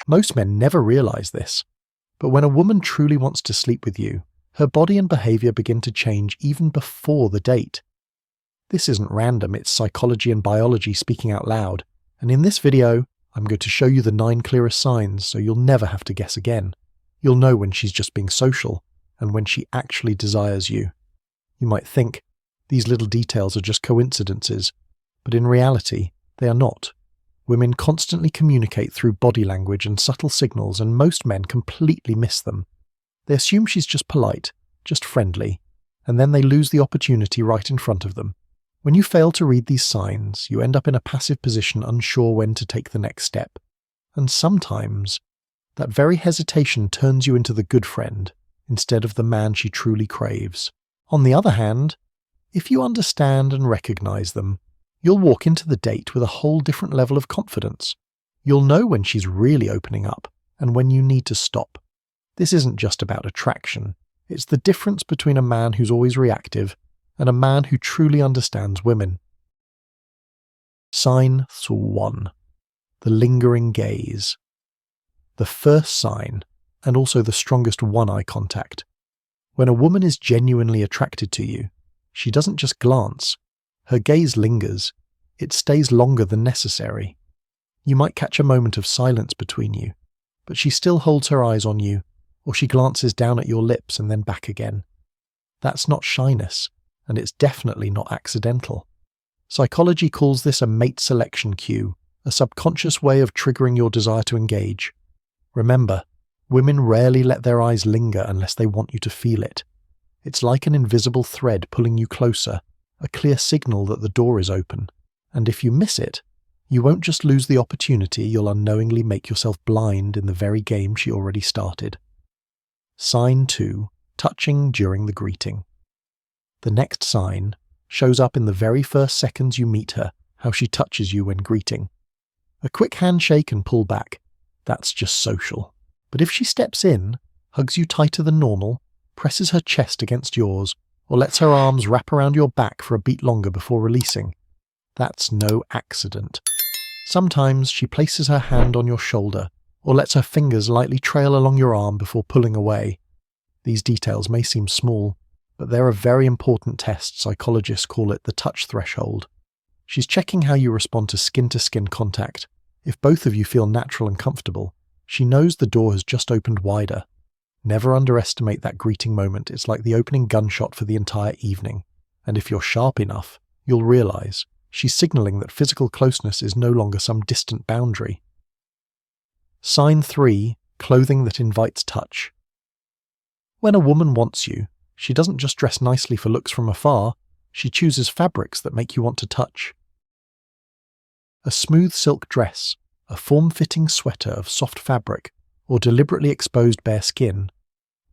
Most men never realize this, but when a woman truly wants to sleep with you, her body and behavior begin to change even before the date. This isn't random, it's psychology and biology speaking out loud, and in this video, I'm going to show you the 9 clearest signs so you'll never have to guess again. You'll know when she's just being social, and when she actually desires you. You might think, these little details are just coincidences, but in reality, they are not. Women constantly communicate through body language and subtle signals, and most men completely miss them. They assume she's just polite, just friendly, and then they lose the opportunity right in front of them. When you fail to read these signs, you end up in a passive position, unsure when to take the next step. And sometimes, that very hesitation turns you into the good friend, instead of the man she truly craves. On the other hand, if you understand and recognize them, you'll walk into the date with a whole different level of confidence. You'll know when she's really opening up, and when you need to stop. This isn't just about attraction. It's the difference between a man who's always reactive and a man who truly understands women. Sign 1. The lingering gaze. The first sign, and also the strongest one, eye contact. When a woman is genuinely attracted to you, she doesn't just glance. Her gaze lingers. It stays longer than necessary. You might catch a moment of silence between you, but she still holds her eyes on you, or she glances down at your lips and then back again. That's not shyness, and it's definitely not accidental. Psychology calls this a mate selection cue, a subconscious way of triggering your desire to engage. Remember, women rarely let their eyes linger unless they want you to feel it. It's like an invisible thread pulling you closer, a clear signal that the door is open. And if you miss it, you won't just lose the opportunity, you'll unknowingly make yourself blind in the very game she already started. Sign 2. Touching during the greeting. The next sign shows up in the very first seconds you meet her, how she touches you when greeting. A quick handshake and pull back. That's just social. But if she steps in, hugs you tighter than normal, presses her chest against yours, or lets her arms wrap around your back for a beat longer before releasing, that's no accident. Sometimes she places her hand on your shoulder, or lets her fingers lightly trail along your arm before pulling away. These details may seem small, but they're a very important test. Psychologists call it the touch threshold. She's checking how you respond to skin-to-skin contact. If both of you feel natural and comfortable, she knows the door has just opened wider. Never underestimate that greeting moment. It's like the opening gunshot for the entire evening. And if you're sharp enough, you'll realize she's signaling that physical closeness is no longer some distant boundary. Sign 3. Clothing that invites touch. When a woman wants you, she doesn't just dress nicely for looks from afar, she chooses fabrics that make you want to touch. A smooth silk dress, a form-fitting sweater of soft fabric, or deliberately exposed bare skin.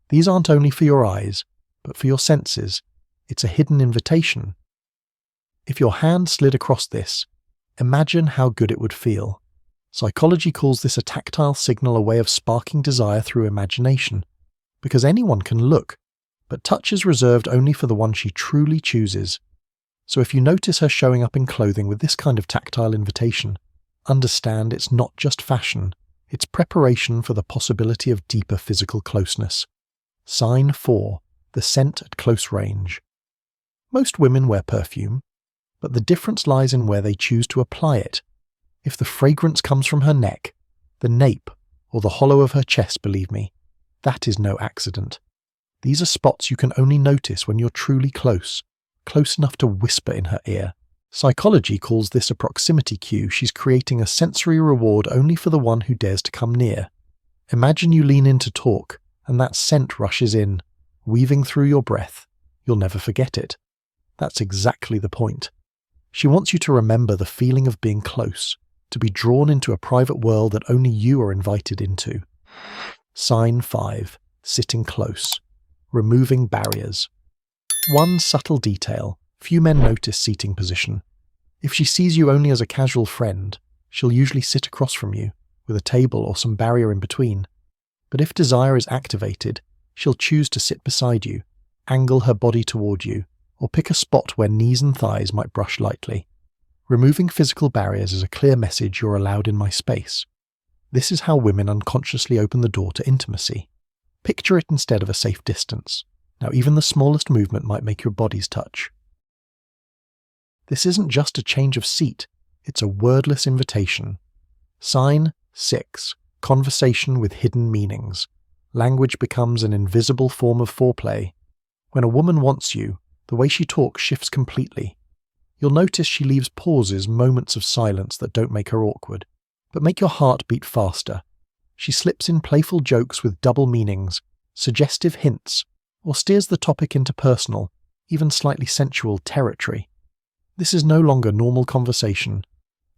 These aren't only for your eyes, but for your senses. It's a hidden invitation. If your hand slid across this, imagine how good it would feel. Psychology calls this a tactile signal, a way of sparking desire through imagination. Because anyone can look, but touch is reserved only for the one she truly chooses. So if you notice her showing up in clothing with this kind of tactile invitation, understand it's not just fashion, it's preparation for the possibility of deeper physical closeness. Sign 4. The scent at close range. Most women wear perfume, but the difference lies in where they choose to apply it. If the fragrance comes from her neck, the nape, or the hollow of her chest, believe me, that is no accident. These are spots you can only notice when you're truly close enough to whisper in her ear. Psychology calls this a proximity cue. She's creating a sensory reward only for the one who dares to come near. Imagine you lean in to talk, and that scent rushes in, weaving through your breath. You'll never forget it. That's exactly the point. She wants you to remember the feeling of being close, to be drawn into a private world that only you are invited into. Sign 5. Sitting close. Removing barriers. One subtle detail. Few men notice seating position. If she sees you only as a casual friend, she'll usually sit across from you, with a table or some barrier in between. But if desire is activated, she'll choose to sit beside you, angle her body toward you, or pick a spot where knees and thighs might brush lightly. Removing physical barriers is a clear message: you're allowed in my space. This is how women unconsciously open the door to intimacy. Picture it instead of a safe distance. Now even the smallest movement might make your bodies touch. This isn't just a change of seat, it's a wordless invitation. Sign 6. Conversation with hidden meanings. Language becomes an invisible form of foreplay. When a woman wants you, the way she talks shifts completely. You'll notice she leaves pauses, moments of silence that don't make her awkward, but make your heart beat faster. She slips in playful jokes with double meanings, suggestive hints, or steers the topic into personal, even slightly sensual territory. This is no longer normal conversation.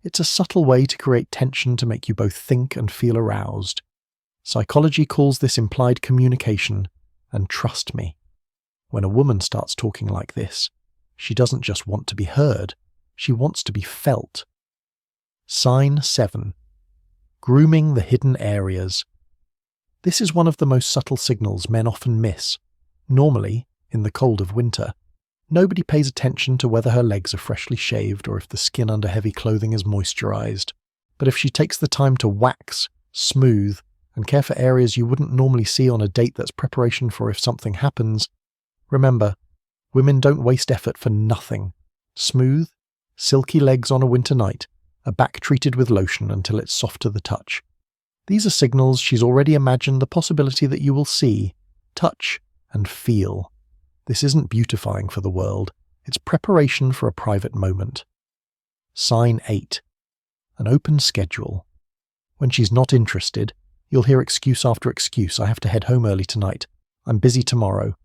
It's a subtle way to create tension to make you both think and feel aroused. Psychology calls this implied communication, and trust me, when a woman starts talking like this, she doesn't just want to be heard, she wants to be felt. Sign 7. Grooming the hidden areas. This is one of the most subtle signals men often miss. Normally, in the cold of winter, nobody pays attention to whether her legs are freshly shaved or if the skin under heavy clothing is moisturized. But if she takes the time to wax, smooth, and care for areas you wouldn't normally see on a date that's preparation for if something happens, remember, women don't waste effort for nothing. Smooth, silky legs on a winter night, a back treated with lotion until it's soft to the touch. These are signals she's already imagined the possibility that you will see, touch, and feel. This isn't beautifying for the world, it's preparation for a private moment. Sign 8. An open schedule. When she's not interested, you'll hear excuse after excuse. I have to head home early tonight. I'm busy tomorrow.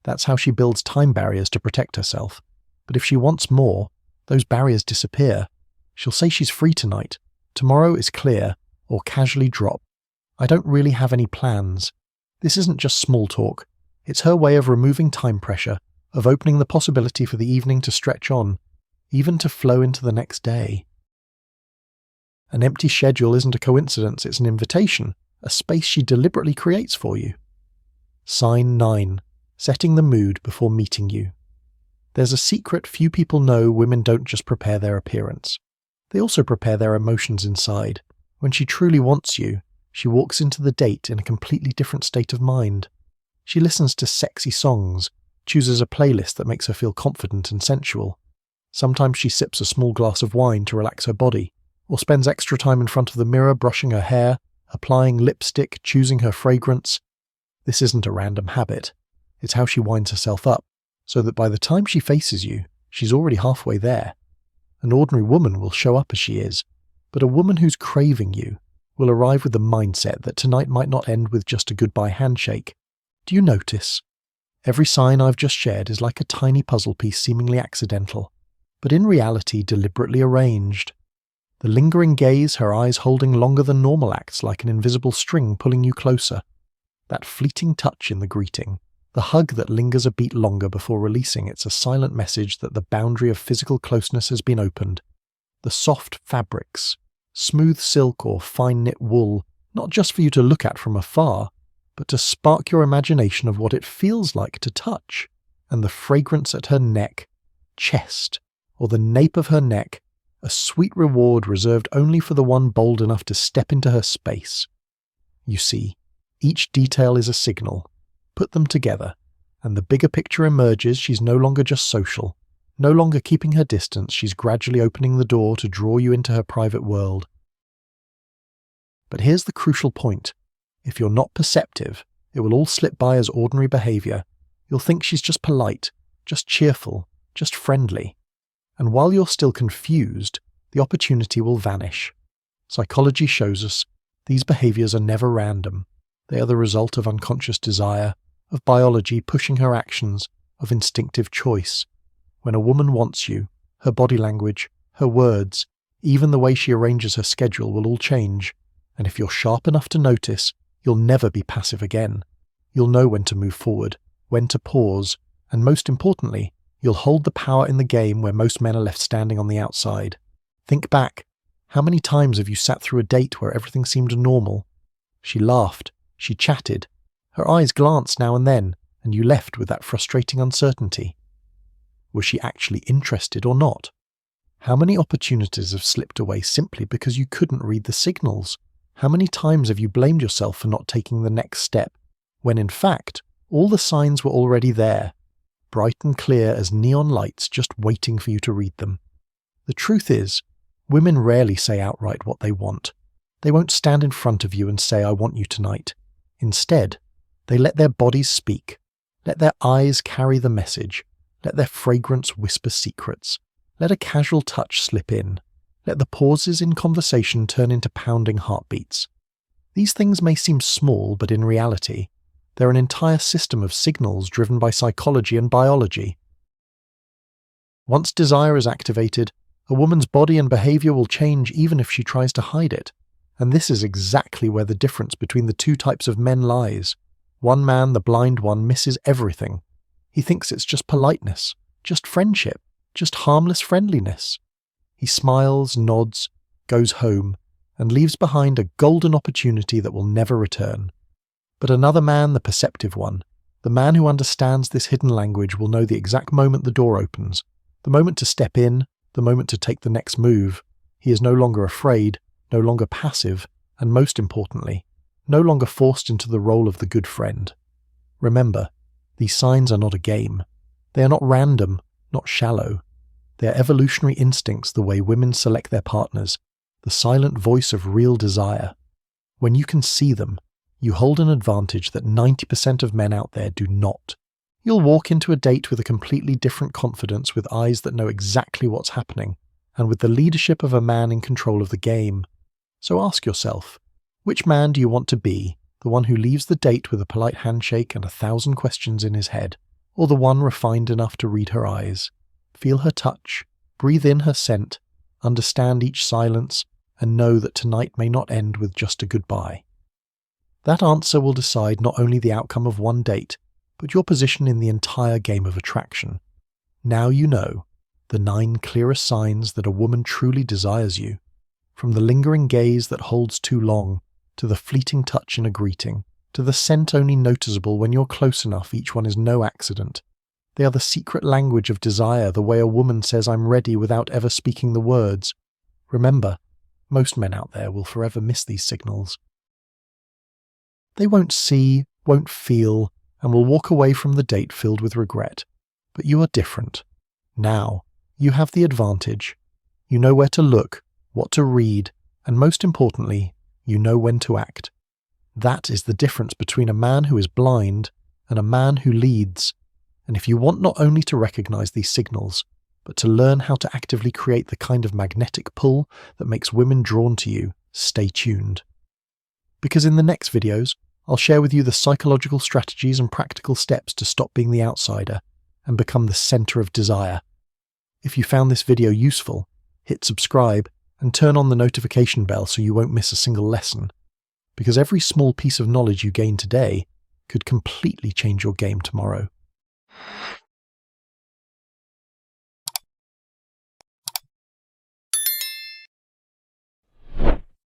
That's how she builds time barriers to protect herself. But if she wants more, those barriers disappear. She'll say she's free tonight, tomorrow is clear, or casually drop. I don't really have any plans. This isn't just small talk. It's her way of removing time pressure, of opening the possibility for the evening to stretch on, even to flow into the next day. An empty schedule isn't a coincidence, it's an invitation, a space she deliberately creates for you. Sign 9. Setting the mood before meeting you. There's a secret few people know: women don't just prepare their appearance. They also prepare their emotions inside. When she truly wants you, she walks into the date in a completely different state of mind. She listens to sexy songs, chooses a playlist that makes her feel confident and sensual. Sometimes she sips a small glass of wine to relax her body, or spends extra time in front of the mirror brushing her hair, applying lipstick, choosing her fragrance. This isn't a random habit. It's how she winds herself up, so that by the time she faces you, she's already halfway there. An ordinary woman will show up as she is, but a woman who's craving you will arrive with the mindset that tonight might not end with just a goodbye handshake. Do you notice? Every sign I've just shared is like a tiny puzzle piece seemingly accidental, but in reality deliberately arranged. The lingering gaze, her eyes holding longer than normal, acts like an invisible string pulling you closer. That fleeting touch in the greeting, the hug that lingers a beat longer before releasing, it's a silent message that the boundary of physical closeness has been opened. The soft fabrics, smooth silk or fine knit wool, not just for you to look at from afar, but to spark your imagination of what it feels like to touch. And the fragrance at her neck, chest, or the nape of her neck, a sweet reward reserved only for the one bold enough to step into her space. You see, each detail is a signal. Put them together, and the bigger picture emerges. She's no longer just social, no longer keeping her distance, she's gradually opening the door to draw you into her private world. But here's the crucial point. If you're not perceptive, it will all slip by as ordinary behavior. You'll think she's just polite, just cheerful, just friendly. And while you're still confused, the opportunity will vanish. Psychology shows us these behaviors are never random. They are the result of unconscious desire, of biology pushing her actions, of instinctive choice. When a woman wants you, her body language, her words, even the way she arranges her schedule will all change. And if you're sharp enough to notice, you'll never be passive again. You'll know when to move forward, when to pause, and most importantly, you'll hold the power in the game where most men are left standing on the outside. Think back. How many times have you sat through a date where everything seemed normal? She laughed. She chatted. Her eyes glanced now and then, and you left with that frustrating uncertainty. Was she actually interested or not? How many opportunities have slipped away simply because you couldn't read the signals? How many times have you blamed yourself for not taking the next step, when in fact, all the signs were already there, bright and clear as neon lights just waiting for you to read them? The truth is, women rarely say outright what they want. They won't stand in front of you and say, "I want you tonight." Instead, they let their bodies speak, let their eyes carry the message, let their fragrance whisper secrets, let a casual touch slip in, let the pauses in conversation turn into pounding heartbeats. These things may seem small, but in reality, they're an entire system of signals driven by psychology and biology. Once desire is activated, a woman's body and behavior will change even if she tries to hide it. And this is exactly where the difference between the two types of men lies. One man, the blind one, misses everything. He thinks it's just politeness, just friendship, just harmless friendliness. He smiles, nods, goes home, and leaves behind a golden opportunity that will never return. But another man, the perceptive one, the man who understands this hidden language, will know the exact moment the door opens, the moment to step in, the moment to take the next move. He is no longer afraid, no longer passive, and most importantly, no longer forced into the role of the good friend. Remember, these signs are not a game. They are not random, not shallow. They are evolutionary instincts, the way women select their partners, the silent voice of real desire. When you can see them, you hold an advantage that 90% of men out there do not. You'll walk into a date with a completely different confidence, with eyes that know exactly what's happening, and with the leadership of a man in control of the game. So ask yourself, which man do you want to be? The one who leaves the date with a polite handshake and 1,000 questions in his head, or the one refined enough to read her eyes, feel her touch, breathe in her scent, understand each silence, and know that tonight may not end with just a goodbye? That answer will decide not only the outcome of one date, but your position in the entire game of attraction. Now you know the 9 clearest signs that a woman truly desires you. From the lingering gaze that holds too long, to the fleeting touch in a greeting, to the scent only noticeable when you're close enough, each one is no accident. They are the secret language of desire, the way a woman says "I'm ready" without ever speaking the words. Remember, most men out there will forever miss these signals. They won't see, won't feel, and will walk away from the date filled with regret. But you are different. Now, you have the advantage. You know where to look, what to read, and most importantly, you know when to act. That is the difference between a man who is blind and a man who leads. And if you want not only to recognize these signals, but to learn how to actively create the kind of magnetic pull that makes women drawn to you, stay tuned. Because in the next videos, I'll share with you the psychological strategies and practical steps to stop being the outsider and become the center of desire. If you found this video useful, hit subscribe and turn on the notification bell so you won't miss a single lesson. Because every small piece of knowledge you gain today could completely change your game tomorrow.